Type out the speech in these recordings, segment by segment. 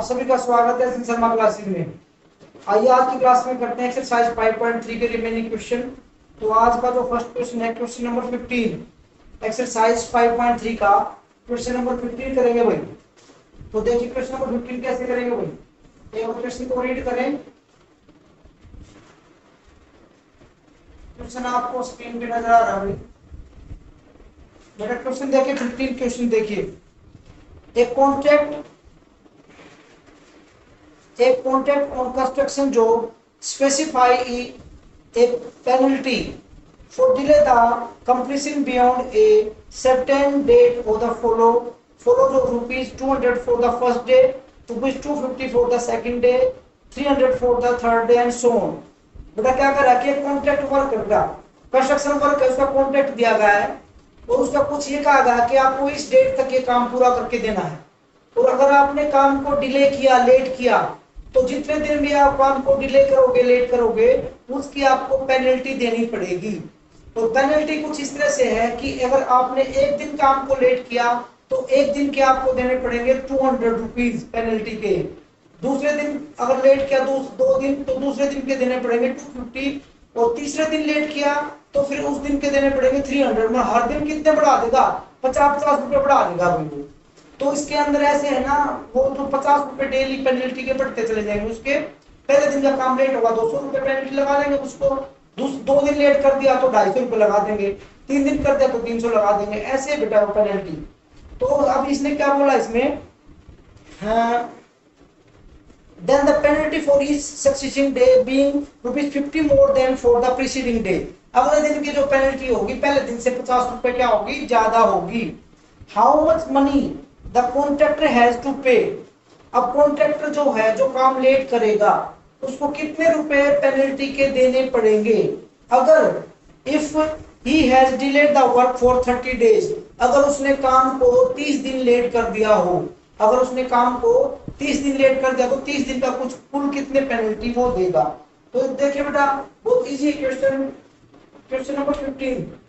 सभी का स्वागत है सिंह शर्मा क्लासेस में। आइए आज की क्लास में करते हैं एक्सरसाइज 5.3 के रिमेनिंग क्वेश्चन। तो आज का जो फर्स्ट क्वेश्चन है क्वेश्चन नंबर 15 एक्सरसाइज 5.3 का क्वेश्चन नंबर 15 करेंगे भाई। तो देखिए क्वेश्चन नंबर 15 कैसे करेंगे भाई, एक क्वेश्चन को रीड करें। क्वेश्चन आपको स्क्रीन पे नजर आ रहा है बेटा। क्वेश्चन देखिए 15 क्वेश्चन देखिए। A contract on construction job specify a penalty for delay the completion beyond a certain date or the follows of rupees 200 for the first day, rupees 250 for the second day, 300 for the third day and so on। बेटा क्या कर रहा है कि contract worker का construction work है, उसका contract दिया गया है और उसका कुछ ये कहा गया कि आपको इस डेट तक ये काम पूरा करके देना है। और अगर आपने काम को डिले किया, लेट किया, तो जितने दिन भी आप काम को डिले करोगे, लेट करोगे, उसकी आपको पेनल्टी देनी पड़ेगी। तो पेनल्टी कुछ इस तरह से है कि अगर आपने एक दिन काम को लेट किया तो एक दिन के आपको देने पड़ेंगे 200 रुपीज पेनल्टी के। दूसरे दिन अगर लेट किया दो दिन तो दूसरे दिन के देने पड़ेंगे 250, और तीसरे दिन लेट किया तो फिर उस दिन के देने पड़ेंगे 300। में हर दिन कितने बढ़ा देगा, 50-50 रुपए बढ़ा देगा भाई। तो इसके अंदर ऐसे है ना, वो जो 50 रुपए डेली पेनल्टी के बढ़ते चले जाएंगे। उसके पहले दिन का काम लेट होगा 200 रुपए पेनल्टी लगा देंगे उसको, 2 दिन लेट कर दिया तो 250 रुपए लगा देंगे, 3 दिन कर दिया तो 300 लगा देंगे, ऐसे बेटा वो पेनल्टी। तो अब इसने क्या बोला इसमें, then the penalty for each succeeding day being ₹50 more than for the preceding day। अगले दिन की जो पेनल्टी होगी पहले दिन से 50 रुपए क्या होगी, ज्यादा होगी। How much money the contractor has to pay। अब कॉन्ट्रैक्टर जो है, जो काम लेट करेगा, उसको कितने रुपए पेनल्टी के देने पड़ेंगे अगर if he has delayed the work for 30 days। अगर उसने काम को 30 दिन लेट कर दिया हो, अगर उसने काम को 30 दिन लेट कर दिया तो 30 दिन का कुछ कुल कितने पेनल्टी वो देगा। तो देखिए बेटा बहुत easy question, question number 15।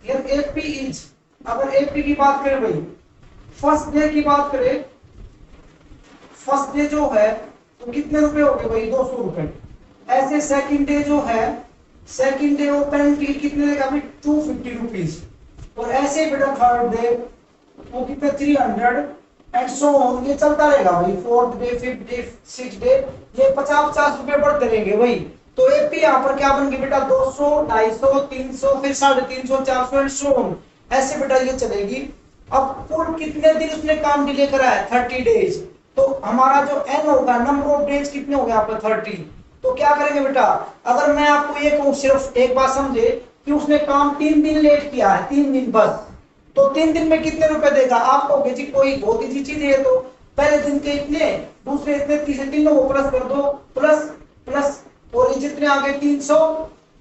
AP inch, अगर एपी की बात करें भाई, फर्स्ट डे की बात करें, फर्स्ट डे जो है तो कितने रुपए हो गए भाई, 200 रुपए। ऐसे सेकंड डे जो है, सेकंड डे वो पेनल्टी कितने देगा भाई, 250 रुपीज। और ऐसे बेटा थर्ड डे वो कितने, 300 एंड सो ऑन, ये चलता रहेगा भाई। Fourth day, fifth day, sixth day, ये 50-50 रुपए बढ़ते रहेंगे भाई। तो एपी यहाँ पर क्या बन गई बेटा, 200, 250, 300, फिर 350, 400 एंड सो ऑन, ऐसे बेटा ये चलेगी। अब कुल कितने दिन उसने काम डिले करा है, 30 डेज। तो हमारा जो एन होगा, नंबर ऑफ डेज कितने हो गए यहाँ पर, 30। तो क्या करेंगे बेटा, अगर मैं आपको ये कहूँ, सिर्फ एक बात समझे कि उसने काम 3 दिन लेट किया है, 3 दिन बस, तो 3 दिन में कितने रुपए देगा। आप कहोगे जी कोई बहुत ही चीज है, तो पहले दिन के इतने, दूसरे इतने, तीसरे तीनों को प्लस कर दो, प्लस प्लस, और ये जितने आगे 300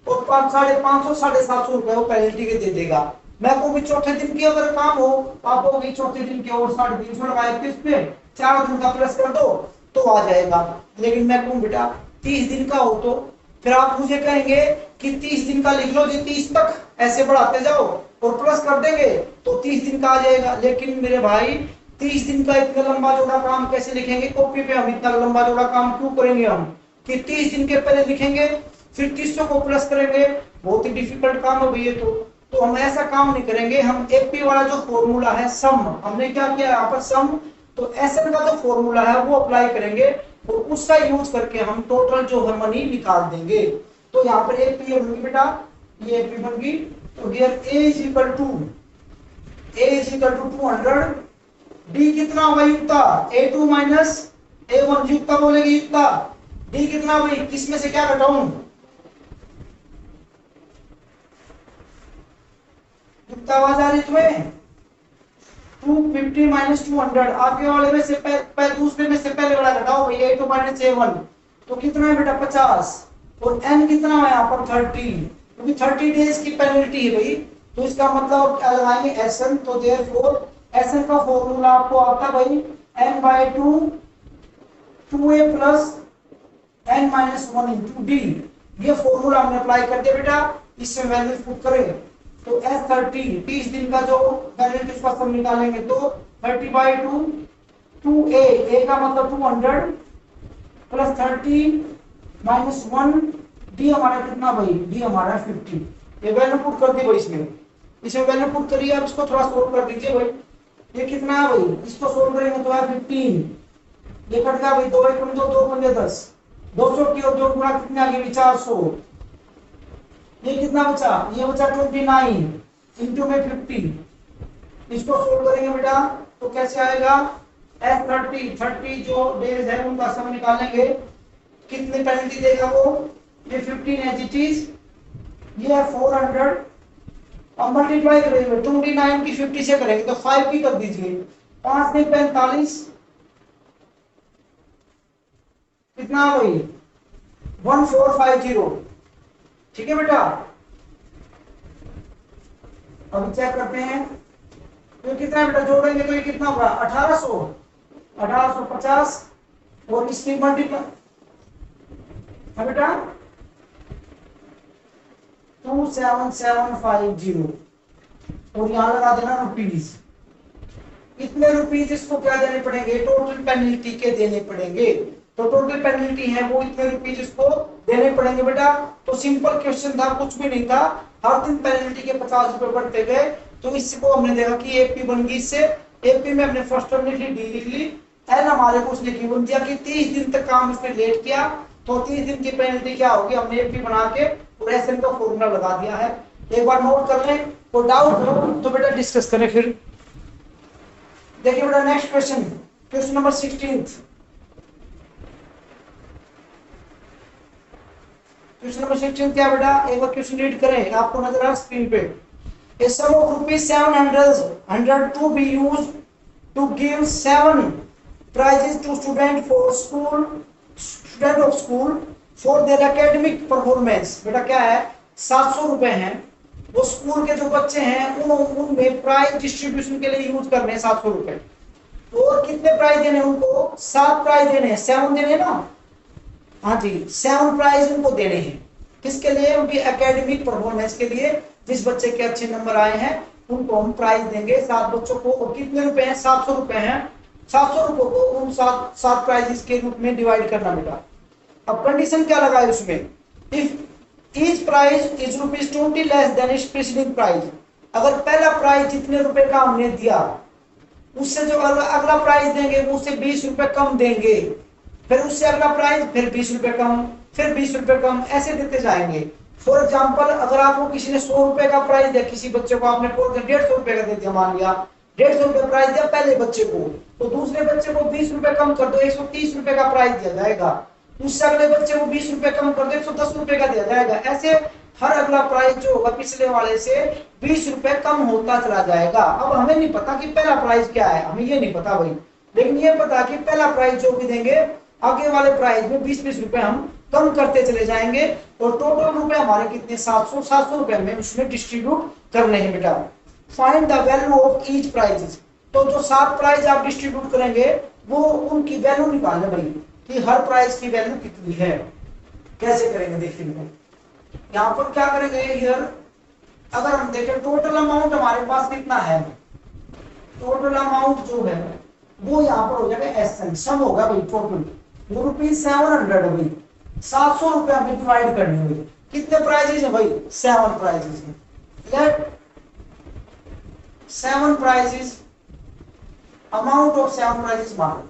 और 550, 750 रुपए वो पेनल्टी के दे देगा। मैं को भी चौथे दिन की अगर काम हो, आप होगी चौथे दिन के और 350 लगाए किस पे, 4 दिन का प्लस कर दो तो आ जाएगा। लेकिन मैं कहूँ बेटा 30 दिन का हो, तो फिर आप मुझे कहेंगे कि 30 दिन का लिख लो जी, 30 तक ऐसे बढ़ाते जाओ और प्लस कर देंगे तो 30 दिन का आ जाएगा। लेकिन मेरे भाई 30 दिन का इतना लंबा चौड़ा काम कैसे लिखेंगे कॉपी पे, हम इतना लंबा चौड़ा काम क्यों करेंगे हम कि 30 दिन के पहले लिखेंगे फिर 300 को प्लस करेंगे, बहुत ही डिफिकल्ट काम है भैया। तो हम ऐसा काम नहीं करेंगे। हम एपी वाला जो फॉर्मूला है सम, हमने क्या किया यहाँ पर सम, तो एसएन का जो फॉर्मूला है वो अप्लाई करेंगे और उसका यूज करके हम टोटल जो है मनी निकाल देंगे। तो यहाँ पर एपी होगी बेटा, ये एपी होगी। तो here A is equal to 200, D कितना होगा युक्ता, A2 माइनस A1, युक्ता बोलेगी युक्ता। डी कितना भाई, किसमें से क्या घटाऊं, युक्ता आवाज आ रही तुम्हें, 250 माइनस 200, आगे वाले में से दूसरे में से पहले वाला घटाओ भाई, A2 माइनस A1, तो कितना है बेटा 50, और n कितना है यहाँ पर 30, क्योंकि 30 डेज की पेनल्टी है भाई। तो इसका मतलब लगाएंगे SN, तो देयरफॉर SN का फॉर्मूला आपको आता भाई n/2 2a plus n-1 × d। ये फॉर्मूला हमने अप्लाई कर दिया बेटा, इसमें वैल्यू पुट करें तो S30 30 दिन का जो पेनल्टी उसका सम निकालेंगे तो 30/2 2a, a का मतलब 200 प्लस 30 माइनस 1, डी हमारा कितना भाई, डी हमारा 50। ये वैल्यू पुट कर दी भाई, इसमें वैल्यू पुट करिए। अब इसको थोड़ा सोल्व कर दीजिए भाई। ये कितना है भाई, इसको सोल्व करेंगे तो है 15। ये कट गया भाई, 2 1 2 2 पंजे 10, 200 की और 2 गुणा कितने आ गई 400। ये कितना बचा, ये बचा 29 इंटू में 50। इसको सोल्व करेंगे बेटा तो कैसे आएगा, S30 जो डेज है उनका सम निकालेंगे, कितने पेनल्टी देगा वो, ये 15 एज इट इज, ये है 400। अब मल्टीप्लाई करेंगे 29 की 50 से करेंगे तो 5 की कर दीजिए, 5 में 45 कितना भाई 1450। ठीक है बेटा, अब चेक करते हैं तो कितना बेटा जोड़ेंगे तो ये कितना होगा 1850 और इसकी मल्टीप्लाई है बेटा 27750 और यहां लगा देना रुपीज। इतने रुपीज इसको क्या देने पड़ेंगे, टोटल पेनल्टी के देने पड़ेंगे। तो टोटल पेनल्टी है वो इतने रुपीज इसको देने पड़ेंगे बेटा। तो सिंपल क्वेश्चन था, कुछ भी नहीं था, हर दिन पेनल्टी के 50 रुपए बढ़ते गए। तो इसको हमने देखा कि एपी बन गई, इससे एपी में हमने फर्स्ट टर्म लिख ली, डी लिख ली, एन हमारे को उसने गिवन दिया कि 30 दिन तक काम इसने लेट किया तो 30 दिन की पेनल्टी क्या होगी, हमने एपी बना के और एसएन का फॉर्मूला लगा दिया है। एक बार नोट कर लें, तो डाउट हो तो बेटा डिस्कस करें फिर। देखिए बेटा next question, question number 16। Question number 16 क्या बेटा, एक बार क्वेश्चन रीड करें, आपको नजर आ रहा है स्क्रीन पे। A sum of rupees 700 to be used to give 7 prizes to student of school for their academic performance। बेटा क्या है, 700 रुपए हैं, वो स्कूल के जो बच्चे हैं उनमें प्राइज डिस्ट्रीब्यूशन के लिए यूज करने हैं 700 रुपए। और कितने प्राइज देने उनको, 7 प्राइज देने हैं, 7 देने हैं ना, हाँ जी 7 प्राइज उनको देने हैं। किसके लिए, उनकी एकेडमिक परफॉर्मेंस के लिए। जिस बच्चे के अच्छे नंबर आए हैं उनको हम प्राइज देंगे 7 बच्चों को। और कितने रुपए हैं, 700 रुपए हैं। 700 रुपए को उन 7 प्राइजेस के रूप में डिवाइड करना बेटा। अब कंडीशन क्या लगा है उसमें, if each prize is ₹20 less than its preceding prize. अगर पहला प्राइज जितने रुपए का हमने दिया उससे जो अगला प्राइज देंगे वो उससे 20 रुपए कम देंगे, फिर उससे अगला प्राइज फिर 20 रुपए कम, फिर 20 रुपए कम, ऐसे देते जाएंगे। फॉर एग्जाम्पल अगर आपको किसी ने 100 रुपए का प्राइस दिया, किसी बच्चे को आपने 150 रुपए का दे दिया, मान लिया 150 रुपए प्राइस दिया पहले बच्चे को, तो दूसरे बच्चे को 20 रुपए कम कर दो, 130 रुपए का प्राइस दिया जाएगा। उससे अगले बच्चे को 20 रुपए कम कर दो, 110 रुपए का दिया जाएगा। ऐसे हर अगला प्राइस जो होगा पिछले वाले से 20 रुपए कम होता चला जाएगा। अब हमें नहीं पता कि पहला प्राइस क्या है, हमें ये नहीं पता भाई, लेकिन ये पता कि पहला प्राइस जो भी देंगे आगे वाले प्राइस में 20-20 रुपए हम कम करते चले जाएंगे। और टोटल रुपए हमारे कितने, 700 रुपए में उसमें डिस्ट्रीब्यूट करने हैं बेटा। Find the value of each prizes. तो जो 7 प्राइज आप डिस्ट्रीब्यूट करेंगे वो उनकी वैल्यू निकालना भाई कि हर प्राइस की वैल्यू कितनी है। कैसे करेंगे देखिए, यहाँ पर क्या करेंगे, हियर अगर हम देखें टोटल अमाउंट हमारे पास कितना है, टोटल अमाउंट जो है वो यहाँ पर हो जाएगा एसएन, सम होगा भाई टोटल, वो ₹700 है भाई। 700 रुपए हमें डिवाइड करने हुए, कितने प्राइजेस है भाई, 7 प्राइजेस है। Let 7 prizes, amount of 7 prizes मान,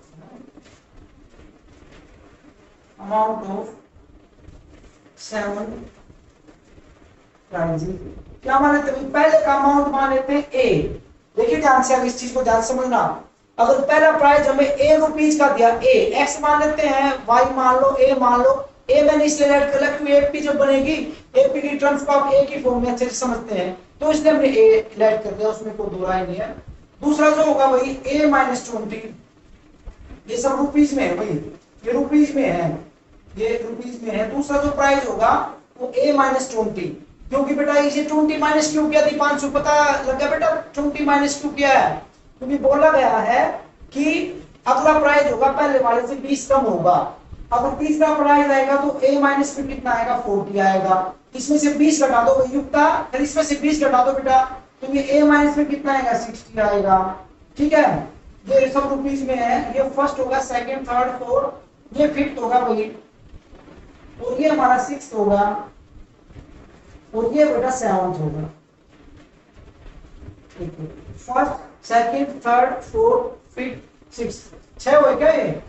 अमाउंट ऑफ 7 प्राइजेस क्या मान लेते हैं, पहले का अमाउंट मान लेते हैं ए। देखिए ध्यान से, अब इस चीज को ध्यान समझना, अगर पहला प्राइस हमें ए रुपीज का दिया, ए एक्स मान लेते हैं, वाई मान लो, ए मान लो, ए मैंने इसलिए ऐड कर लिया क्योंकि एपी जब बनेगी, एपी की टर्म्स को आप ए की फॉर्म में अच्छे से समझते हैं, तो इसलिए हमने ए ऐड कर दिया, उसमें कोई दो राय नहीं है। दूसरा जो होगा भाई ए माइनस 20, ये सब रुपीज में है भाई, ये रुपीज में है, ये रुपीज में है। दूसरा जो प्राइस होगा वो ए माइनस 20, क्योंकि बेटा इसे 20 माइनस क्यों किया थी 500, पता लग गया बेटा 20 माइनस क्यों किया है, क्योंकि बोला गया है कि अगला प्राइस होगा पहले वाले से 20 कम होगा। अगर तीसरा प्राइस आएगा तो ए माइनस में कितना आएगा 40 आएगा। इसमें से 20 घटा दो युक्ता, फिर इसमें से 20 घटा दो बेटा, तो ये ए माइनस में कितना आएगा 60 आएगा। ठीक है, ये सब रुपीस में है। ये फर्स्ट होगा, सेकंड, थर्ड, फोर्थ, ये फिफ्थ होगा भाई, और ये हमारा सिक्स्थ होगा, और ये बेटा सेवंथ होगा। First, second, third, fourth, fifth, sixth, 6 हुए क्या ये?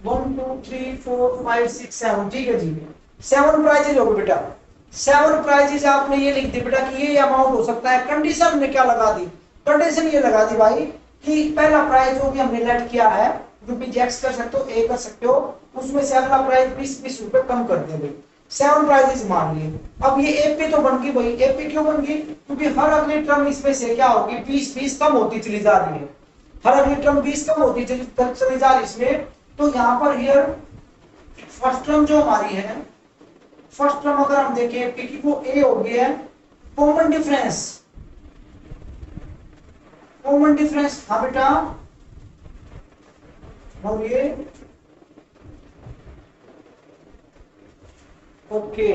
1 2 3 4 5 6 7। ठीक है जी, 7 प्राइजेज हो गए बेटा। 7 प्राइजेज आपने ये लिख दी बेटा कि ये अमाउंट हो सकता है। कंडीशन ने क्या लगा दी? कंडीशन ये लगा दी भाई कि पहला प्राइस जो भी हमने लेट किया है, रुपीज एक्स कर सकते हो, ए कर सकते हो, उसमें से अगला प्राइस 20-20 रुपए कम कर दे भाई। 7 प्राइजेस मान लिए। अब ये एपी तो बन गई भाई। एपी क्यों बन गई? क्योंकि हर अगली टर्म इसमें से क्या होगी, 20-20 कम होती चली जा रही है। हर अगली टर्म 20 कम होती चली जा रही इसमें। तो यहाँ पर हियर फर्स्ट टर्म जो हमारी है, फर्स्ट टर्म अगर हम देखें एपी की, वो ए हो गई है। कॉमन डिफरेंस, कॉमन डिफरेंस, हाँ बेटा, और ये ओके।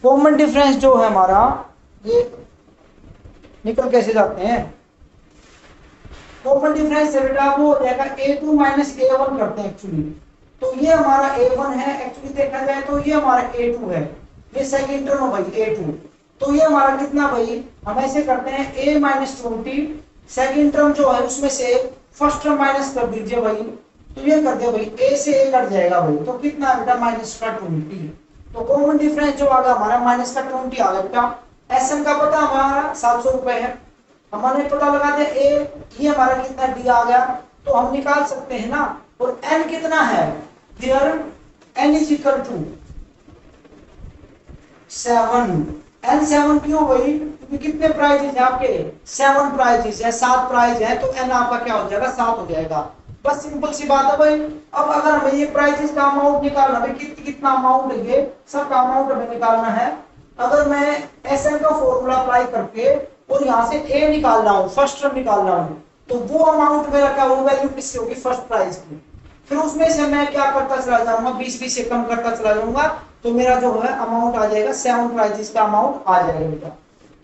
कॉमन डिफरेंस जो है हमारा, ये निकल कैसे जाते हैं? कॉमन डिफरेंस है बेटा वो हो जाएगा a2 माइनस a1 करते हैं एक्चुअली। तो ये हमारा a1 है, एक्चुअली देखा जाए तो ये हमारा a2 है, ये सेकंड टर्म है भाई a2। तो ये हमारा कितना भाई, हम ऐसे करते हैं a माइनस 20, सेकंड टर्म जो है उसमें से फर्स्ट टर्म माइनस कर दीजिए भाई। तो ये कर दिया भाई, a से a कट जाएगा भाई, तो कितना बेटा माइनस का 20। तो कॉमन डिफरेंस जो आ गया हमारा माइनस का 20 आ गया बेटा। एसएन का पता हमारा 700 रुपए है, हमारे पता लगा दिया ए, ये हमारा कितना डी आ गया, तो हम निकाल सकते हैं ना। और एन कितना है, there n is equal to 7। N 7 क्यों भाई? क्योंकि कितने प्राइजेस है आपके? 7 प्राइजेस है, 7 प्राइज है, तो एन आपका क्या हो जाएगा, 7 हो जाएगा। बस सिंपल सी बात है भाई। अब अगर हमें ये प्राइजेस का अमाउंट निकालना है, कितना अमाउंट है, ये सब का अमाउंट हमें निकालना है। अगर मैं एसएन का फॉर्मूला अप्लाई करके और यहाँ से ए निकाल रहा हूँ, फर्स्ट टर्म निकाल रहा हूँ, तो वो अमाउंट मेरा क्या होगा, वैल्यू किसकी होगी, फर्स्ट प्राइस की। फिर उसमें से मैं क्या करता चला जाऊंगा, 20-20 से कम करता चला जाऊंगा, तो मेरा जो है अमाउंट आ जाएगा, 7 प्राइजेस का अमाउंट आ जाएगा बेटा।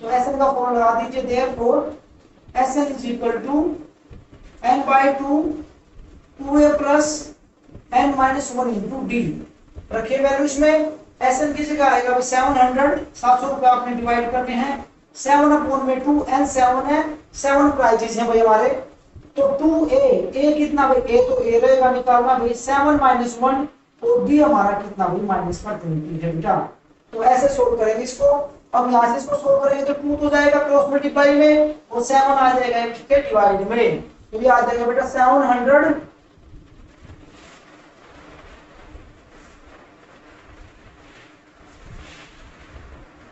तो एसएन का फॉर्मूला लगा दीजिए, therefore s n is equal to n/2 2a plus n minus 1 into d. रखिए वैल्यू इसमें, एसएन की जगह आएगा 700, 700 रुपए आपने डिवाइड करने हैं 7/2, n 7 है, 7 प्राइजेस हैं भाई हमारे। तो 2a, a कितना भाई, a तो a रहेगा, निकालना भाई 7 माइनस 1, और b हमारा कितना भाई माइनस का 20 है बेटा। तो ऐसे सोल्व करेंगे इसको। अब यहाँ से इसको सोल्व करेंगे तो 2 तो जाएगा क्रॉस मल्टीप्लाई में, और 7 आ जाएगा इसके डिवाइड में, तो ये आ जाएगा बेटा 700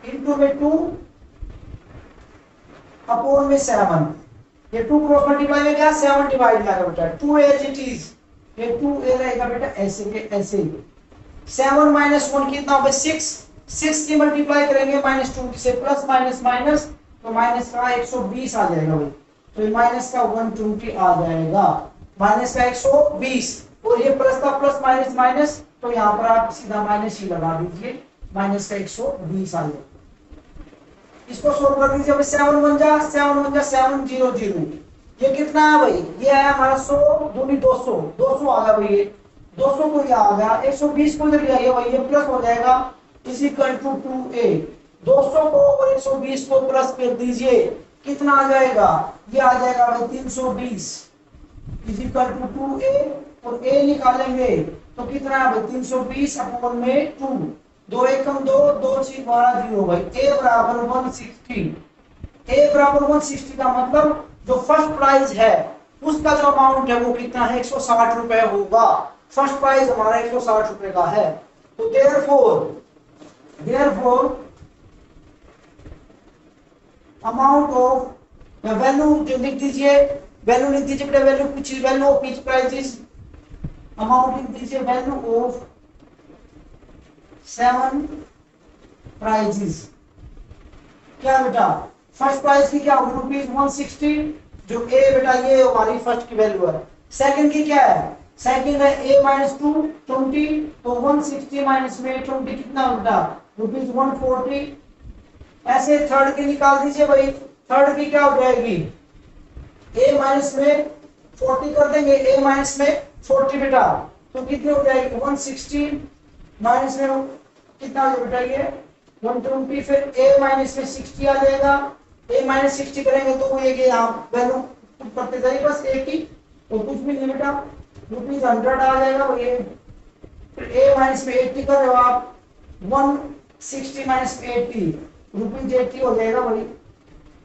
इंटू में 2 अपॉन में 7। ये 2 क्रॉस मल्टीप्लाई में क्या 7 डिवाइड में बेटा, 2 एज इट इज, ये 2a रहेगा बेटा ऐसे के ऐसे। 7 माइनस 1 कितना होगा 6, 6 की मल्टीप्लाई करेंगे माइनस 2 से, प्लस माइनस माइनस, तो माइनस का 120 आ जाएगा भाई। तो ये माइनस का 120 आ जाएगा, माइनस का 120, और ये प्लस का प्लस माइनस माइनस, तो यहाँ पर आप सीधा माइनस ही लगा दीजिए, माइनस का 120 आ जाएगा। इसको सोल्व कर दीजिए, 7 1 जा 700, ये कितना है भाई, ये है हमारा 100 दूनी 200, 200 आ गया भाई, ये 200 को ये आ गया, 120 को इधर ले आइए भाई, ये प्लस हो जाएगा, इज इक्वल टू 2a। 200 को और 120 को प्लस कर दीजिए, कितना आ जाएगा, ये आ जाएगा भाई 320, इज इक्वल टू 2a, और a निकालेंगे तो कितना है भाई 320 अपॉन में 2, 2 एकम 2, 2 6 12 0 भाई, a बराबर 160। a बराबर 160 का मतलब जो फर्स्ट प्राइज है उसका जो अमाउंट है वो कितना है, 160 रुपए होगा। फर्स्ट प्राइज हमारा 160 रुपए का है। तो देयरफॉर अमाउंट ऑफ वैल्यू जो लिख दीजिए, वैल्यू लिख दीजिए बेटा, वैल्यू कुछ value of each prizes, amount लिख दीजिए वैल्यू ऑफ 7 प्राइजेस। क्या बेटा, फर्स्ट प्राइस की क्या होगी, ₹160, जो ए बेटा ये हमारी फर्स्ट की वैल्यू है। सेकंड की क्या है, सेकंड है a माइनस 2 20, तो 160 माइनस में 20 कितना होगा ₹140। ऐसे थर्ड की निकाल दीजिए भाई, थर्ड की क्या हो जाएगी, a माइनस में 40 कर देंगे, a माइनस में 40 बेटा, तो कितनी हो जाएगी 160 माइनस में कितना हो जाएगा बेटा ये 120, फिर a माइनस में 60 आ जाएगा, a माइनस 60 करेंगे तो ये कि आप वैल्यू करते जाइए बस एक ही, तो कुछ भी नहीं बेटा ₹100 आ जाएगा ये। फिर a माइनस में 80 कर रहे हो आप, 160 माइनस में 80 ₹80 हो जाएगा भाई।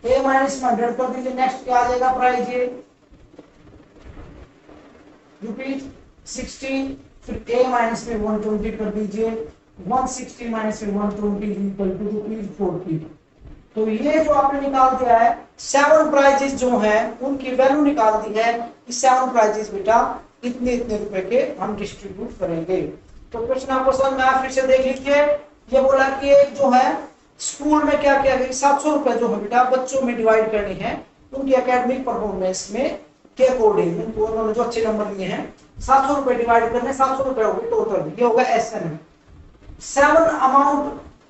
a माइनस में 100 कर दीजिए, नेक्स्ट क्या आ जाएगा प्राइस ये ₹60, फिर a माइनस में 120 कर दीजिए, 160 माइनस में 120 इक्वल टू ₹40। तो ये जो आपने निकाल दिया है 7 प्राइजेस जो हैं उनकी वैल्यू निकाल दी है कि 7 प्राइजेस बेटा इतने इतने रुपए के हम डिस्ट्रीब्यूट करेंगे। तो क्वेश्चन आपको समझ में आया, फिर से देख लीजिए। ये बोला कि जो है स्कूल में क्या क्या 700 रुपए जो है बेटा बच्चों में डिवाइड करनी है उनकी एकेडमिक परफॉर्मेंस में के अकॉर्डिंग, उन्होंने जो अच्छे नंबर लिए हैं 700 रुपए डिवाइड करने, 700 रुपए हो गए टोटल, ये होगा SN। 7 अमाउंट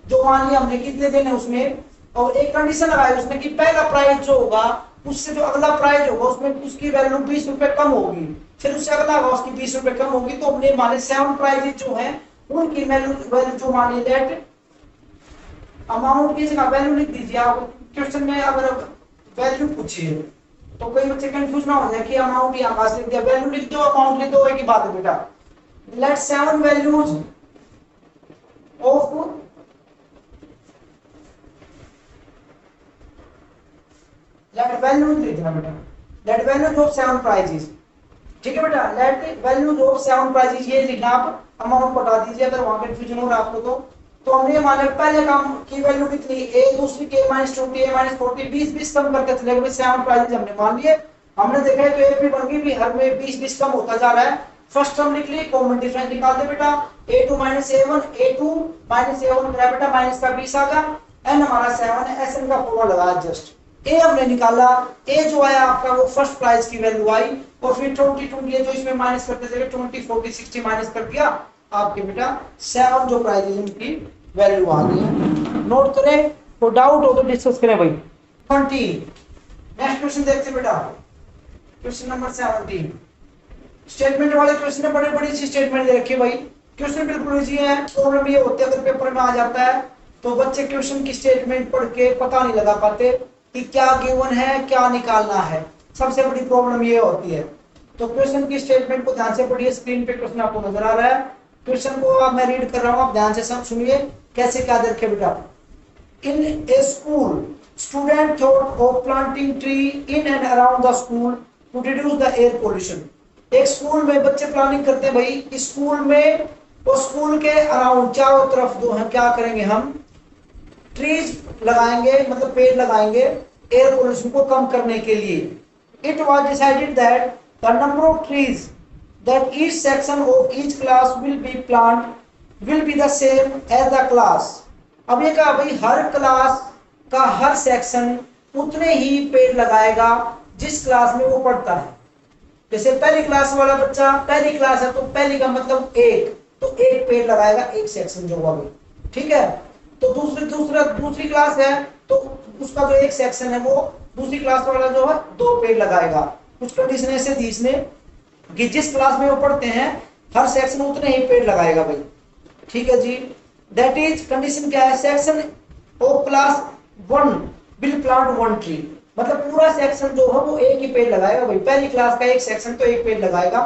जो मान लिया हमने कितने देने उसमें, और एक कंडीशन लगाई उसमें कि पहला प्राइस जो होगा उससे जो अगला प्राइस होगा उसमें उसकी वैल्यू 20 रुपए कम होगी, फिर उससे अगला होगा उसकी 20 रुपए कम होगी। तो हमने माने 7 प्राइजेस जो है उनकी वैल्यू जो मानी दैट अमाउंट की जगह वैल्यू लिख दीजिए आप। क्वेश्चन में अगर वैल्यू पूछिए तो कई बच्चे कंफ्यूज ना हो जाए कि अमाउंट यहाँ पास लिख दिया, वैल्यू लिख दो अमाउंट लिख दो, एक ही बात है बेटा। Let 7 values of let values लिख देना बेटा, लेट वैल्यूज ऑफ 7 प्राइजेस, ठीक है बेटा। लेट वैल्यूज ऑफ 7 प्राइजेस ये लिखना, आप अमाउंट बता दीजिए अगर वहां कंफ्यूजन हो रहा है आपको। तो हमने माना पहले काम की वैल्यू कितनी a, दूसरी k माइनस 20 a माइनस 40 20 कम करके चलेगा भाई। 7 प्राइजेस हमने मान लिए, हमने देखा है तो एक भी बन गई भी, हर में 20 कम होता जा रहा है। फर्स्ट टर्म लिख ली, कॉमन डिफरेंस निकाल दे बेटा, a2 minus a1 a2 minus a1 करा बेटा, माइनस का 20 आ गया, n हमारा 7 है, sn का फॉर्मूला लगाया जस्ट। a हमने निकाला, a जो आया आपका वो फर्स्ट प्राइस की वैल्यू आई, और फिर 20 जो इसमें माइनस करते चले 20 40 60 माइनस कर दिया आपके बेटा 7 जो प्राइस है उनकी वैल्यू आ गई है। नोट करें, तो डाउट हो तो डिस्कस करें भाई। 20 नेक्स्ट क्वेश्चन देखते बेटा, क्वेश्चन नंबर 17। स्टेटमेंट वाले क्वेश्चन में बड़ी बड़ी सी स्टेटमेंट दे रखी है भाई, क्वेश्चन बिल्कुल इजी है। प्रॉब्लम ये होती है अगर पेपर में आ जाता है तो बच्चे क्वेश्चन की स्टेटमेंट पढ़ के पता नहीं लगा पाते कि क्या गिवन है क्या निकालना है, सबसे बड़ी प्रॉब्लम ये होती है। तो क्वेश्चन की स्टेटमेंट को ध्यान से पढ़िए, स्क्रीन पे क्वेश्चन आपको नजर आ रहा है, क्वेश्चन को अब मैं रीड कर रहा हूं, आप ध्यान से सब सुनिए कैसे क्या देखे बेटा। In a school student thought of planting tree in and around the school to reduce the air pollution. एक स्कूल में बच्चे प्लानिंग करते हैं भाई, स्कूल में और स्कूल के अराउंड चारों तरफ जो है क्या करेंगे हम ट्रीज लगाएंगे, मतलब पेड़ लगाएंगे एयर पोल्यूशन को कम करने के लिए। It was decided that the number of trees that each section of each class will be plant will be the same as the class। अब ये कहा भाई हर क्लास का हर सेक्शन उतने ही पेड़ लगाएगा जिस क्लास में वो पढ़ता है। जैसे पहली क्लास वाला बच्चा, पहली क्लास है तो पहली का मतलब एक, तो एक पेड़ लगाएगा एक सेक्शन जो होगा भाई, ठीक है। तो दूसरी क्लास है तो उसका जो एक सेक्शन है वो दूसरी क्लास वाला जो है 2 पेड़ लगाएगा। कुछ कंडीशन ऐसे दी इसने कि जिस क्लास में वो पढ़ते हैं हर सेक्शन उतने ही पेड़ लगाएगा भाई, ठीक है जी। दैट इज कंडीशन क्या है, section of class 1 will plant 1 tree, मतलब पूरा सेक्शन जो है वो एक ही पेड़ लगाएगा भाई। पहली क्लास का एक सेक्शन तो एक पेड़ लगाएगा,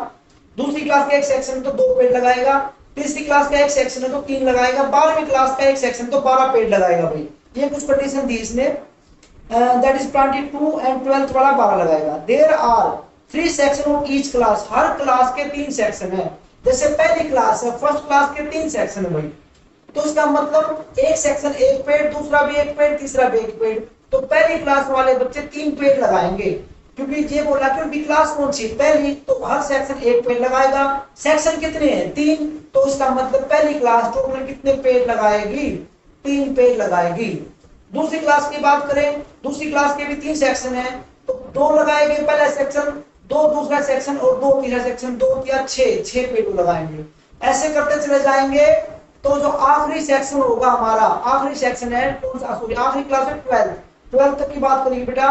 दूसरी क्लास का एक सेक्शन तो 2 पेड़ लगाएगा, तीसरी क्लास का एक सेक्शन है तो 3 लगाएगा, 12वीं क्लास का एक सेक्शन तो 12 पेड़ लगाएगा भाई। ये कुछ कंडीशन दी इसने। That is planted 2 and 12th वाला 12 लगाएगा। There are 3 section of each class, हर क्लास के 3 सेक्शन है। जैसे पहली क्लास है, फर्स्ट क्लास के 3 सेक्शन है भाई, तो इसका मतलब एक सेक्शन एक पेड़, दूसरा भी एक पेड़, तीसरा भी एक पेड़, तो पहली क्लास वाले बच्चे 3 पेड़ लगाएंगे, क्योंकि ये बोला कि उनकी क्लास कौन सी पहली, तो हर सेक्शन एक पेड़ लगाएगा। सेक्शन कितने हैं 3, तो इसका मतलब पहली क्लास टोटल कितने पेड़ लगाएगी 3 पेड़ लगाएगी। दूसरी क्लास की बात करें, दूसरी क्लास के भी 3 सेक्शन है तो 2 लगाएंगे पहला सेक्शन, दो दूसरा सेक्शन और दो तीसरा सेक्शन, दो या छह पेड़ लगाएंगे। ऐसे करते चले जाएंगे तो जो आखिरी सेक्शन होगा हमारा, आखिरी सेक्शन है कौन सा, सॉरी आखिरी क्लास है 12, 12 तक की बात करेंगे बेटा।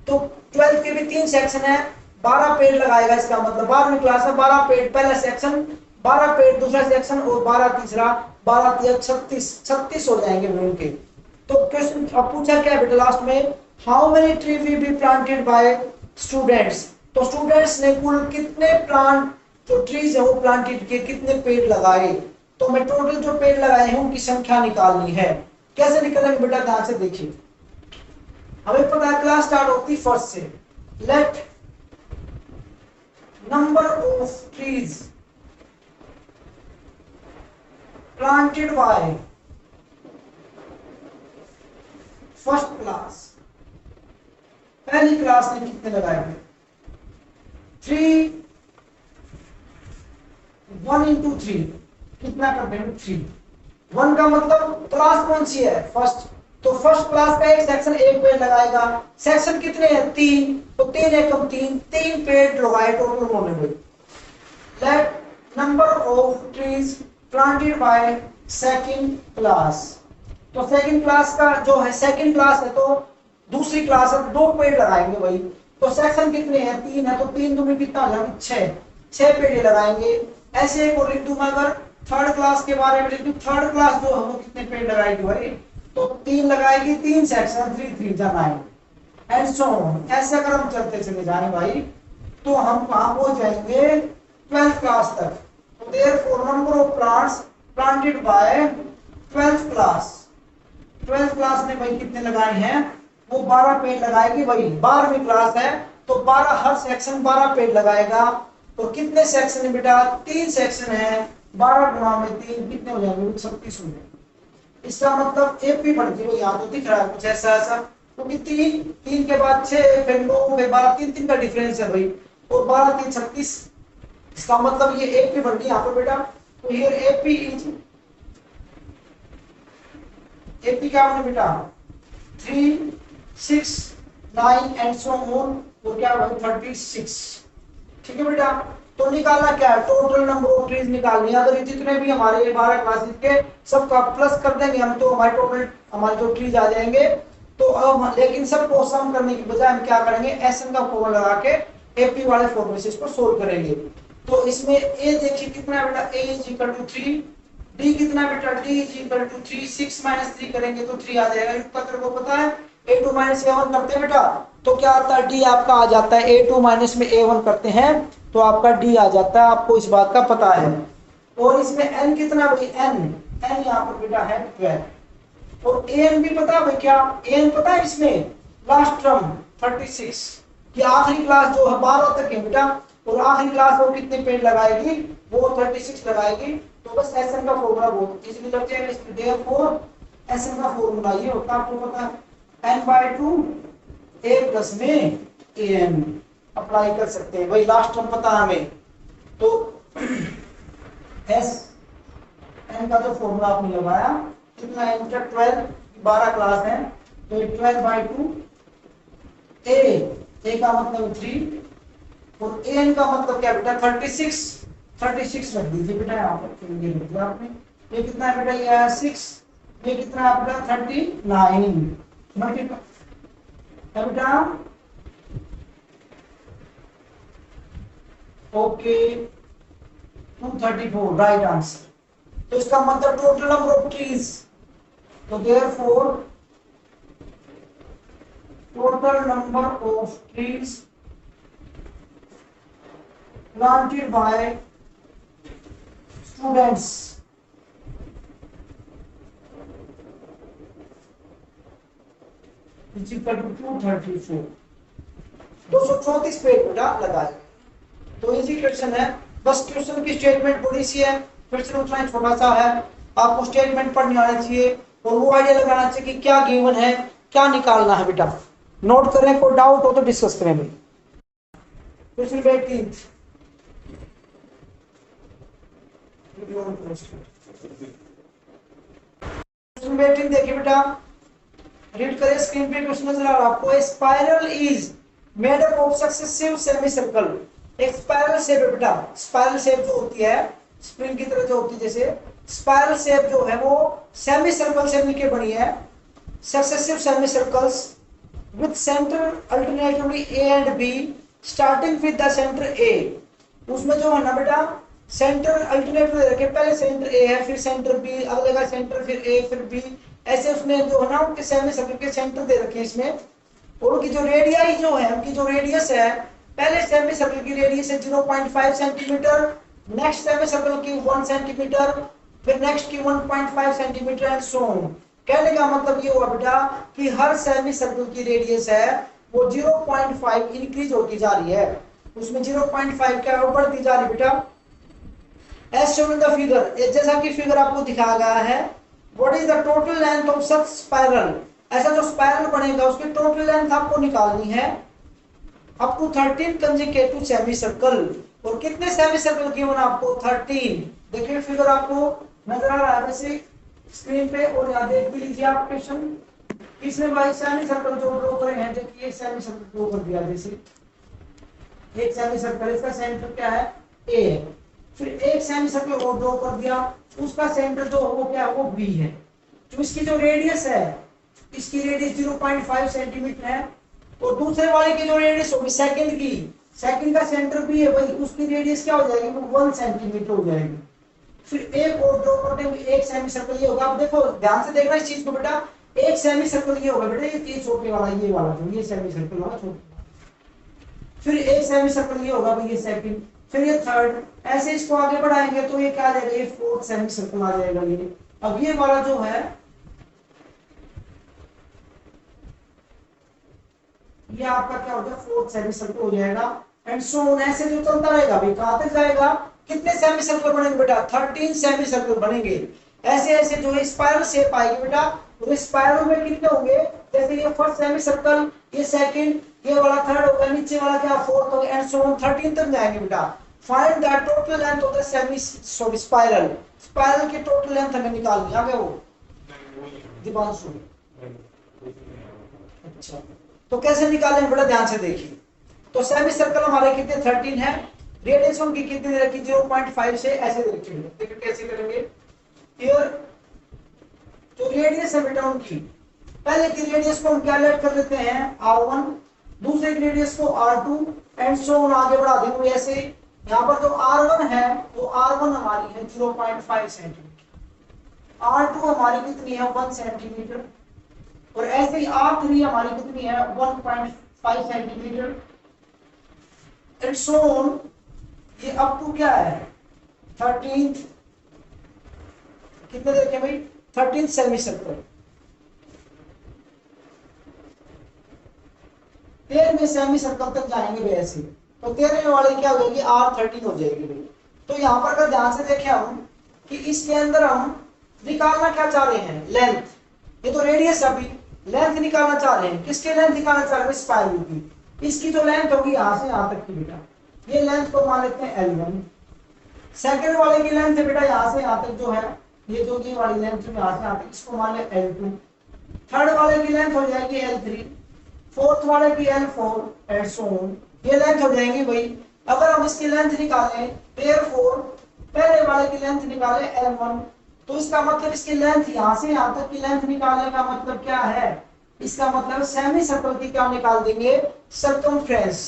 तो 12 के भी 3 सेक्शन है, 12 पेड़ लगाएगा, इसका मतलब 12वीं क्लास है, 12 पेड़ पहला सेक्शन, 12 पेड़ दूसरा सेक्शन और 12 तीसरा, 12 3 36 हो जाएंगे उनके। तो क्वेश्चन अब पूछा क्या बेटा लास्ट में, how many tree will be planted by students. तो स्टूडेंट्स ने कुल कितने प्लांट जो ट्रीज है वो प्लांटेड किए, कितने पेड़ लगाए। तो मैं टोटल जो पेड़ लगाए हैं उनकी संख्या निकालनी है। कैसे निकालेंगे बेटा, ध्यान से देखिए। हमें पता है क्लास स्टार्ट होती फर्स्ट से। Let number of trees planted by first class, पहली क्लास ने कितने लगाए थे, 3, 1 into 3 कितना कर देंगे 3। 1 का मतलब क्लास कौन सी है, फर्स्ट। तो फर्स्ट क्लास का एक सेक्शन एक पेड़ लगाएगा, सेक्शन कितने हैं 3, तो 3 एकम 3, 3 पेड़ लगाए टोटल उन्होंने भाई। Let number of trees planted by second class. तो सेकंड क्लास का जो है, सेकंड क्लास है तो दूसरी क्लास है, 2 पेड़ लगाएंगे भाई। तो सेक्शन कितने हैं 3 है, तो 3 दूनी कितना हो जाएगा 6 पेड़ लगाएंगे। ऐसे एक और लिख दूंगा, अगर थर्ड क्लास के बारे में लिख दूं, थर्ड क्लास जो है वो कितने पेड़ लगाएगी भाई, तो 3 लगाएगी, 3 सेक्शन, 3 3 जा 9 एंड सो ऑन। ऐसे अगर हम चलते चले जाए भाई तो हम कहां पहुंच जाएंगे 12th क्लास तक। तो therefore number of plants planted by 12th class, 12th class ने भाई कितने लगाए हैं, वो 12 पेड़ लगाएगी भाई। 12वीं क्लास है तो 12 हर सेक्शन 12 पेड़ लगाएगा। तो कितने सेक्शन है बेटा, 3 सेक्शन है, 12 गुणा में 3 कितने हो जाएंगे 36 हो जाएंगे। इसका मतलब एपी बढ़ती है, यहाँ तो दिख रहा है कुछ ऐसा ऐसा, क्योंकि 3 के बाद 6 फिर 9 फिर 12, 3 का डिफरेंस है भाई, और 12 3 36, इसका मतलब ये एपी बढ़ गई यहाँ पर बेटा। तो हियर एपी इज, एपी क्या होगा बेटा 3 6 9 एंड सो ऑन, तो क्या होगा 36। ठीक है बेटा। तो निकालना क्या है, टोटल नंबर ऑफ ट्रीज निकालनी है। अगर जितने भी हमारे 12 क्लासेस के सबका प्लस कर देंगे हम, तो हमारे टोटल हमारे जो ट्रीज आ जाएंगे। तो अब लेकिन सबको सम करने की बजाय हम क्या करेंगे, एसएन का फॉर्मूला लगा के एपी वाले फॉर्मूले से इसको सोल्व करेंगे। तो इसमें ए देखिए कितना है बेटा, a is equal to 3, d कितना बेटा, d is equal to 3, 6 minus 3 करेंगे तो 3 आ जाएगा। इसका तेरे को पता है a2 माइनस a1 करते हैं बेटा, तो क्या आता है डी आपका आ जाता है, a2 माइनस में a1 करते हैं तो आपका डी आ जाता है, आपको इस बात का पता है। और इसमें n कितना भाई, n यहाँ पर बेटा है 12, और an भी पता है भाई, क्या an पता है इसमें लास्ट टर्म 36, कि आखिरी क्लास जो है 12 तक है बेटा, और आखिरी क्लास वो कितने पेड़ लगाएगी, वो 36 लगाएगी। तो बस एसएन का फॉर्मूला बहुत इजीली लग जाएगा इसमें। देयरफॉर एसएन का फॉर्मूला ये होता है, आपको पता है n/2 a प्लस में an अप्लाई कर सकते हैं भाई, लास्ट टर्म पता है हमें। तो एस एन का जो फॉर्मूला आपने लगाया कितना है, 12, 12 क्लास है तो 12/2 a का मतलब 3 और an का मतलब क्या बेटा 36 रख दीजिए बेटा यहाँ पर, ये लिख दिया आपने। ये कितना है बेटा, ये 6, ये कितना है बेटा 39 बेटा, ओके 234 राइट आंसर। तो इसका मतलब टोटल नंबर ऑफ ट्रीज, तो therefore total number of trees planted by students is equal to 234, 234 पेड़ बेटा लगाए। तो इजी क्वेश्चन है, बस क्वेश्चन की स्टेटमेंट थोड़ी सी है, क्वेश्चन उतना ही छोटा सा है, आपको स्टेटमेंट पढ़नी आनी चाहिए और वो आइडिया लगाना चाहिए कि क्या गिवन है, क्या निकालना है बेटा। नोट करें, कोई डाउट हो तो डिस्कस करें भाई। क्वेश्चन 18 देखिए बेटा, रीड करें, स्क्रीन पे क्वेश्चन नजर आ रहा है आपको। Spiral is made up of successive semi circle, एक स्पाइरल शेप है बेटा, स्पाइरल शेप जो होती है स्प्रिंग की तरह जो होती है, जैसे स्पाइरल शेप जो है वो सेमी सर्कल से मिलकर बनी है, successive semi circles with centre alternatively A and B starting with the centre A. उसमें जो है ना बेटा सेंटर अल्टरनेटिव रखे, पहले सेंटर ए है फिर सेंटर बी, अगले का सेंटर फिर ए फिर बी, ऐसे उसने जो है ना उनके सेमी सर्कल के सेंटर दे रखे हैं इसमें। और उनकी जो रेडियाई जो है, उनकी जो रेडियस है, पहले सेमी सर्कल की रेडियस है 0.5 सेंटीमीटर, नेक्स्ट सेमी सर्कल की 1 सेंटीमीटर, फिर नेक्स्ट की 1.5 सेंटीमीटर एंड सो ऑन। कहने का मतलब ये हुआ बेटा कि हर सेमी सर्कल की रेडियस है वो 0.5 इंक्रीज होती जा रही है, उसमें 0.5 क्या बढ़ती जा रही है बेटा। As shown in the figure, जैसा कि फिगर आपको दिखाया गया है, what is the total length of such spiral, ऐसा जो स्पाइरल बनेगा उसकी टोटल लेंथ आपको निकालनी है up to 13 consecutive semi circle. और कितने सेमी सर्कल गिवन आपको 13। देखिए फिगर आपको नजर आ रहा है वैसे स्क्रीन पे, और यहाँ देख भी लीजिए आप क्वेश्चन। इसमें भाई सेमी सर्कल जो ड्रॉ करे हैं, देखिए एक सेमी सर्कल ड्रॉ कर दिया, जैसे एक सेमी सर्कल, इसका सेंटर क्या है ए है, फिर एक सेमी सर्कल और ड्रॉ कर दिया, उसका सेंटर जो वो क्या है वो बी है। तो इसकी जो रेडियस है, इसकी रेडियस 0.5 सेंटीमीटर है, और दूसरे वाले की जो रेडियस होगी सेकंड की, सेकंड का सेंटर भी है भाई, उसकी रेडियस क्या हो जाएगी वो 1 सेंटीमीटर हो जाएगी। फिर एक और ड्रॉ करते हुए एक सेमी सर्कल ये होगा। अब देखो ध्यान से देखना इस चीज को बेटा, एक सेमी सर्कल ये होगा बेटा, ये छोटे वाला, ये वाला जो ये सेमी सर्कल वाला छोटा, फिर एक सेमी सर्कल ये होगा भाई ये सेकंड, फिर ये थर्ड, ऐसे इसको आगे बढ़ाएंगे तो ये क्या आ जाएगा, ये फोर्थ सेमी सर्कल आ जाएगा ये। अब ये वाला जो है ये आपका क्या हो जाएगा फोर्थ सेमी सर्कल हो जाएगा, एंड सो ऑन, ऐसे जो चलता रहेगा भाई। कहां तक जाएगा, कितने सेमी सर्कल बनेंगे बेटा 13 सेमी सर्कल बनेंगे। ऐसे ऐसे जो है स्पाइरल शेप आएगी बेटा, तो स्पाइरल में कितने होंगे, जैसे ये फर्स्ट सेमी सर्कल, ये सेकंड, ये वाला थर्ड होगा, नीचे वाला क्या फोर्थ होगा, एंड सो ऑन 13 तक जाएंगे बेटा। Find the total length of the semi sorry spiral, spiral की टोटल लेंथ हमें निकालनी है। आगे वो दिवांशु, अच्छा तो कैसे निकालेंगे बेटा, ध्यान से देखिए। तो सेमी सर्कल हमारे कितने 13 है, रेडियस उनकी कितनी रखी 0.5 से ऐसे रखी, देखिए कैसे करेंगे। हियर जो रेडियस है बेटा उनकी, पहले की रेडियस को हम क्या लेट कर देते हैं r1, दूसरे की रेडियस को r2 एंड सो ऑन आगे बढ़ा देंगे ऐसे। यहाँ पर जो r1 है वो r1 हमारी है 0.5 सेंटीमीटर, r2 हमारी कितनी है 1 सेंटीमीटर, और ऐसे ही R3 हमारी कितनी है 1.5 सेंटीमीटर एंड सो ऑन। ये अप टू क्या है 13 कितने देखे भाई 13 सेमी सर्कल, 13वें सेमी सर्कल तक जाएंगे भाई ऐसे। तो 13वें वाले क्या हो जाएगी R13 हो जाएगी भाई। तो यहाँ पर अगर ध्यान से देखें हम कि इसके अंदर हम निकालना क्या चाह रहे हैं लेंथ, ये तो रेडियस अभी लेंथ निकालना चाह रहे हैं, किसके लेंथ निकालना चाह रहे हैं स्पाइरल की। इसकी जो लेंथ होगी यहां से यहां तक की बेटा, ये लेंथ को मान लेते हैं L1। सेकंड वाले की लेंथ है बेटा यहां से यहां तक जो है, ये जो ये वाली लेंथ है यहां से यहां तक, इसको मान ले L2। थर्ड वाले की लेंथ हो जाएगी L3, फोर्थ वाले की L4 एंड सो ऑन, ये लेंथ हो जाएगी भाई। अगर हम इसकी लेंथ निकालें देयरफॉर पहले वाले की लेंथ निकालें L1, तो इसका मतलब इसकी लेंथ यहां से यहां तक की लेंथ निकालने का मतलब क्या है, इसका मतलब सेमी सर्कल की क्या निकाल देंगे सर्कमफ्रेंस।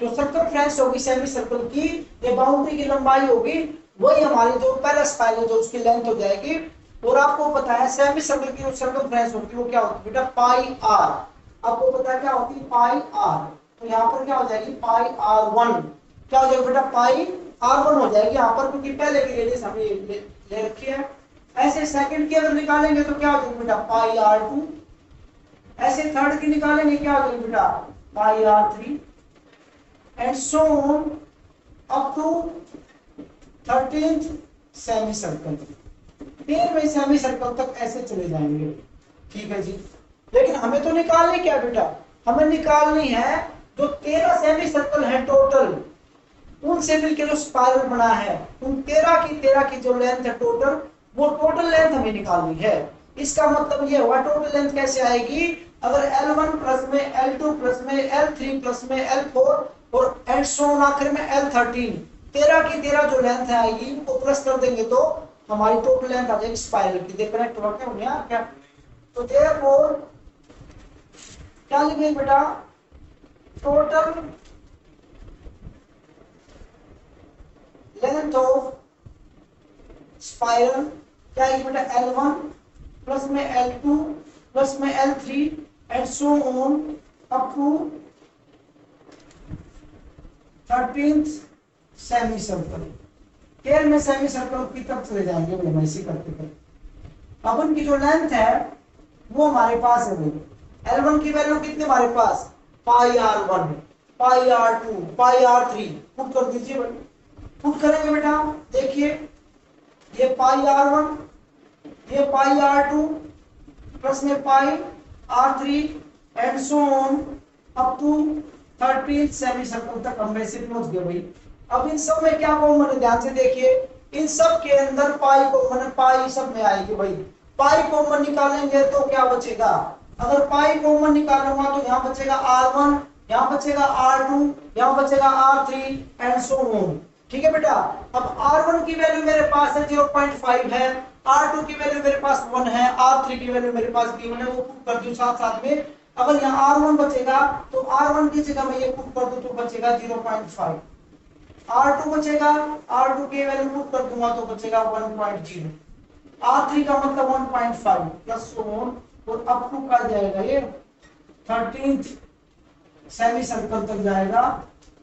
तो सर्कमफ्रेंस होगी सेमी सर्कल की, ये बाउंड्री की लंबाई होगी, वही हमारी जो पहला स्पाइरल जो उसकी लेंथ हो जाएगी। और आपको पता है सेमी सर्कल की जो सर्कमफ्रेंस होती है वो क्या होती है बेटा पाई आर, आपको पता है क्या होती है पाई आर। तो यहाँ पर क्या हो जाएगी पाई R1, क्या हो जाएगा बेटा पाई R1 हो जाएगी यहाँ पर, क्योंकि पहले की रेडियस हमने ले रखी है। ऐसे सेकंड की अगर निकालेंगे तो क्या हो जाएगा बेटा पाई R2, ऐसे थर्ड की निकालेंगे क्या हो जाएगा बेटा pi R3 and so on up to 13th semi circle, 13वें सेमी सर्कल तक ऐसे चले जाएंगे। ठीक है जी, लेकिन हमें तो निकालनी क्या बेटा, हमें निकालनी है जो 13 सेमी सर्कल है टोटल, उनसे मिलकर जो स्पाइरल बना है, उन 13 की जो लेंथ है टोटल, वो टोटल लेंथ हमें निकालनी है। इसका मतलब ये हुआ टोटल लेंथ कैसे आएगी, अगर L1 प्लस में L2 प्लस में L3 प्लस में L4 और एंड सो ऑन आखिर में L13, 13 की 13 जो लेंथ आएगी वो प्लस कर देंगे तो हमारी टोटल लेंथ आ जाएगी स्पाइरल की। देख कनेक्ट होते होंगे यार क्या। तो देयरफॉर क्या लिखेंगे बेटा, टोटल लेंथ ऑफ स्पाइरल क्या है बेटा, L1 प्लस में L2 प्लस में L3 and so on up to 13th semi circle. केयर में सेमी सर्कल की तरफ चले जाएंगे भाई, ऐसे करते करते। अब उनकी जो लेंथ है वो हमारे पास है भाई, L1 की वैल्यू कितनी हमारे पास, पाई R1 पाई R2 पाई R3। पुट कर दीजिए भाई, पुट करेंगे बेटा, देखिए ये पाई R1 ये पाई R2 प्लस में pi R3 and so on up to 13th semi circle तक हम वैसे पहुंच गए भाई। अब इन सब में क्या कॉमन है, ध्यान से देखिए, इन सब के अंदर पाई कॉमन है, पाई सब में आएगी भाई। पाई कॉमन निकालेंगे तो क्या बचेगा, अगर पाई कॉमन निकालूंगा तो यहाँ बचेगा R1, यहाँ बचेगा R2, यहाँ बचेगा R3 एंड सो ऑन। ठीक है बेटा। अब R1 की वैल्यू मेरे पास है 0.5 है, R2 की वैल्यू मेरे पास 1 है, R3 की वैल्यू मेरे पास गिवन है, वो पुट कर दूं साथ साथ में। अगर यहाँ R1 बचेगा तो R1 की जगह मैं ये पुट कर दूं तो बचेगा 0.5, R2 बचेगा, R2 की वैल्यू पुट कर दूंगा तो बचेगा 1.0, R3 का मतलब 1.5 प्लस ऑन और अप टू का जाएगा ये 13th सेमी सर्कल तक जाएगा।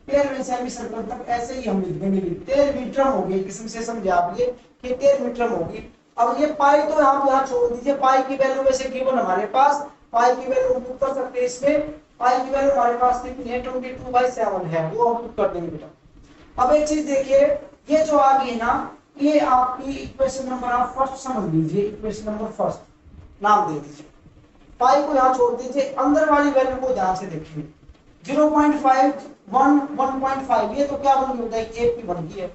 13वें सेमी सर्कल तक ऐसे ही हम लिख देंगे, 13वीं टर्म होगी, किस्म से समझे आप ये कि 13वीं टर्म होगी। अब ये पाई तो यहाँ छोड़ दीजिए, पाई की वैल्यू वैसे गिवन हमारे पास, पाई की वैल्यू पुट कर सकते हैं इसमें। पाई की वैल्यू हमारे पास कितनी है, 22/7 है, वो हम पुट कर देंगे बेटा। अब एक चीज देखिए, ये जो आ गई ना, ये आपकी इक्वेशन नंबर आप फर्स्ट समझ लीजिए, इक्वेशन नंबर फर्स्ट नाम दे दीजिए। पाई को यहाँ छोड़ दीजिए, अंदर वाली वैल्यू को ध्यान से देखिए, 0.5 1 1.5, ये तो क्या बन गई है, एपी बन गई है।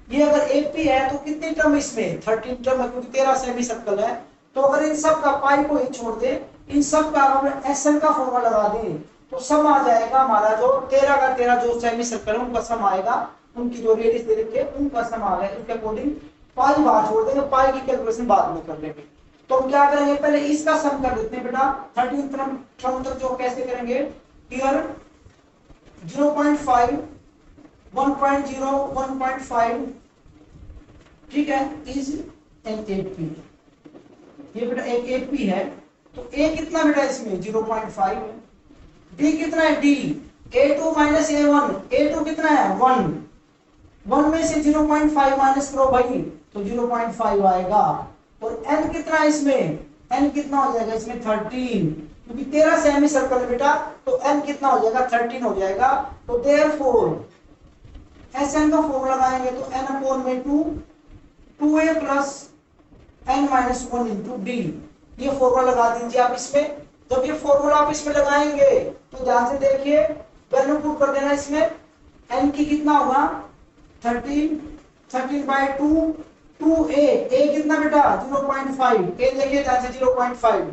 ये अगर एपी है तो कितनी टर्म इसमें, 13 टर्म है, क्योंकि 13 सेमी सर्कल है। तो अगर इन सब का पाई को ही छोड़ दे, इन सब का अगर एसएन का फॉर्मूला लगा दें तो सम आ जाएगा हमारा, जो 13 का 13 जो सेमी सर्कल है उनका सम आएगा, उनकी जो रेडियस दे रखी है उनका सम आ गया। उसके अकॉर्डिंग पाई बाहर छोड़ देंगे, पाई की कैलकुलेशन बाद में कर लेंगे। तो हम क्या करेंगे, पहले इसका सम कर देते हैं बेटा, 13 टर्म तक जो कैसे करेंगे, हियर 0.5 1.0 1.5 ठीक है इज एन एपी, ये बेटा एक एपी है। तो ए कितना बेटा इसमें 0.5 है, डी कितना है D, a2 minus a1, a2 कितना है 1, 1 में से 0.5 माइनस करो भाई तो 0.5 आएगा। और n कितना है इसमें, n कितना हो जाएगा इसमें 13, क्योंकि 13 सेमी सर्कल है बेटा, तो n कितना हो जाएगा 13 हो जाएगा। तो देयरफॉर Sn का फॉर्मूला लगाएंगे तो n अपॉन में 2a plus n minus 1 into D, ये फॉर्मूला लगा दीजिए आप इसमें। जब ये फॉर्मूला आप इसमें लगाएंगे तो ध्यान से देखिए, वैल्यू पुट कर देना इसमें, n की कितना होगा 13/2 2a कितना बेटा 0.5, a देखिए ध्यान से 0.5,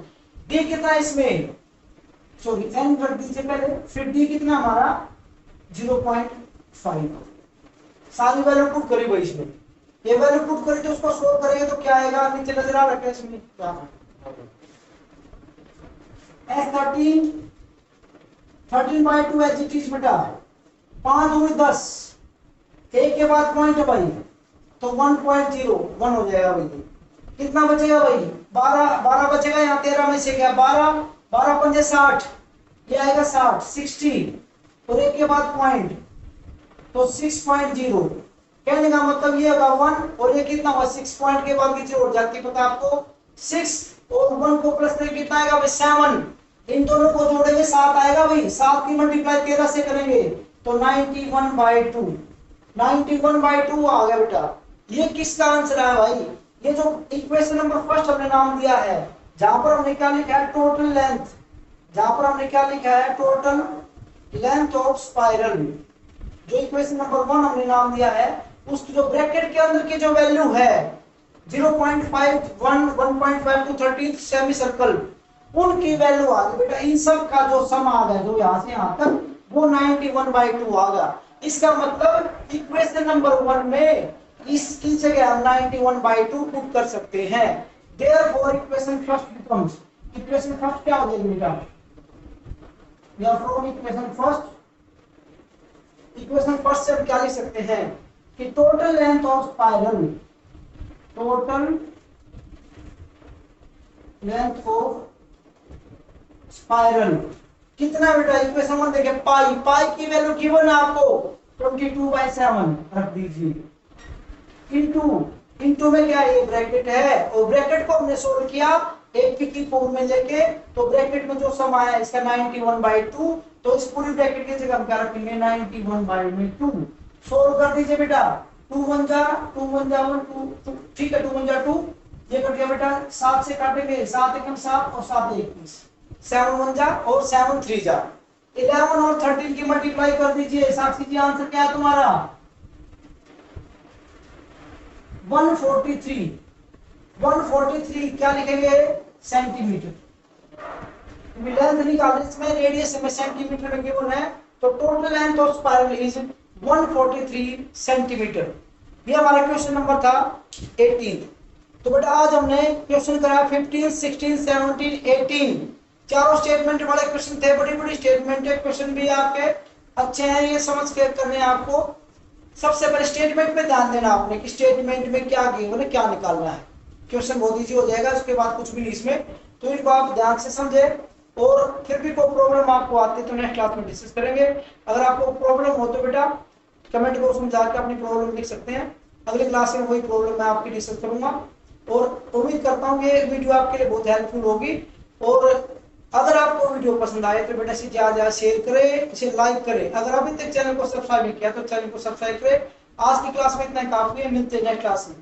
d कितना इसमें, सॉरी n रख दीजिए पहले, फिर d कितना हमारा 0.5, सारी वैल्यू पुट करी भाई इसमें। ये वैल्यू पुट करी तो उसको सोल्व करेंगे तो क्या आएगा, नीचे नजर आ रहा है इसमें क्या, S13/2 एच इट बेटा, 5 दूनी 10, एक के बाद पॉइंट है भाई तो 1.01 हो जाएगा भाई। कितना बचेगा भाई 12 बचेगा, यहाँ 13 में से क्या 12 12 पंजे 60, ये आएगा 60 और एक के बाद पॉइंट तो 6.0, कहने का मतलब ये होगा 1 और ये कितना हुआ 6 पॉइंट के बाद की जोड़ जाती है पता आपको 6 और 1 को प्लस करके कितना आएगा भाई 7, इन दोनों को जोड़ेंगे 7 आएगा भाई, 7 की मल्टीप्लाई 13 से करेंगे तो 91/2, 91/2 आ गया बेटा। ये किसका आंसर है भाई, ये जो इक्वेशन नंबर फर्स्ट हमने नाम दिया है, जहां पर हमने क्या लिखा है टोटल लेंथ, जहां पर हमने क्या लिखा है टोटल लेंथ ऑफ स्पाइरल, जो इक्वेशन नंबर 1 हमने नाम दिया है, उसकी जो ब्रैकेट के अंदर की जो वैल्यू है 0.5 1 1.5 टू 13 सेमी सर्कल, उनकी वैल्यू आ गई बेटा, इन सब का जो सम आ गया जो यहाँ से यहाँ तक वो 91/2 आ गया। इसका मतलब इक्वेशन नंबर 1 में इसकी जगह हम 91/2 पुट कर सकते हैं। Therefore equation first becomes, equation first क्या हो जाएगी बेटा, या from equation first, equation first से हम क्या लिख सकते हैं कि total length of spiral, total length of spiral कितना बेटा, इक्वेशन 1 देखिए पाई, पाई की वैल्यू गिवन है आपको 22/7 रख दीजिए इनटू में क्या है ब्रैकेट है, और ब्रैकेट को हमने सोल्व किया एपी की फॉर्म में लेके, तो ब्रैकेट में जो सम आया इसका 91/2, तो इस पूरी ब्रैकेट की जगह हम क्या रखेंगे 91/2 सोल्व कर दीजिए बेटा। 2 1 जा 1 2, ठीक है 2 1 जा 2, ये कट गया बेटा, 7 से काटेंगे 7 1 7 और 7 1 20, 7 1 जा और 7 3 जा, 11 और 13 की मल्टीप्लाई कर दीजिए। साक्षी जी आंसर क्या है तुम्हारा 143, 143 क्या लिखेंगे सेंटीमीटर, लेंथ निकालने इसमें रेडियस में सेंटीमीटर में गिवन है, तो total length of spiral is 143 centimetre. ये हमारा क्वेश्चन नंबर था 18। तो बेटा आज हमने क्वेश्चन करा 15 16 17 18, चारों स्टेटमेंट वाले क्वेश्चन थे, बड़ी बड़ी स्टेटमेंट है, क्वेश्चन भी आपके अच्छे हैं, ये समझ के करने आपको। सबसे पहले स्टेटमेंट पे ध्यान देना आपने कि स्टेटमेंट में क्या गिवन है, क्या निकालना है, क्वेश्चन बहुत इजी हो जाएगा, उसके बाद कुछ भी नहीं इसमें, तो इनको आप ध्यान से समझे, और फिर भी कोई प्रॉब्लम आपको आती है तो नेक्स्ट क्लास में डिस्कस करेंगे। अगर आपको प्रॉब्लम हो तो बेटा कमेंट बॉक्स में जाकर अपनी प्रॉब्लम लिख सकते हैं, अगली क्लास में वही प्रॉब्लम मैं आपकी डिस्कस करूंगा, और उम्मीद करता हूँ ये वीडियो आपके लिए बहुत हेल्पफुल होगी। और अगर आपको वीडियो पसंद आए तो बेटा इसे ज्यादा शेयर करें, इसे लाइक करें, अगर अभी तक चैनल को सब्सक्राइब नहीं किया तो चैनल को सब्सक्राइब करें। आज की क्लास में इतना काफी है, मिलते हैं नेक्स्ट क्लास में।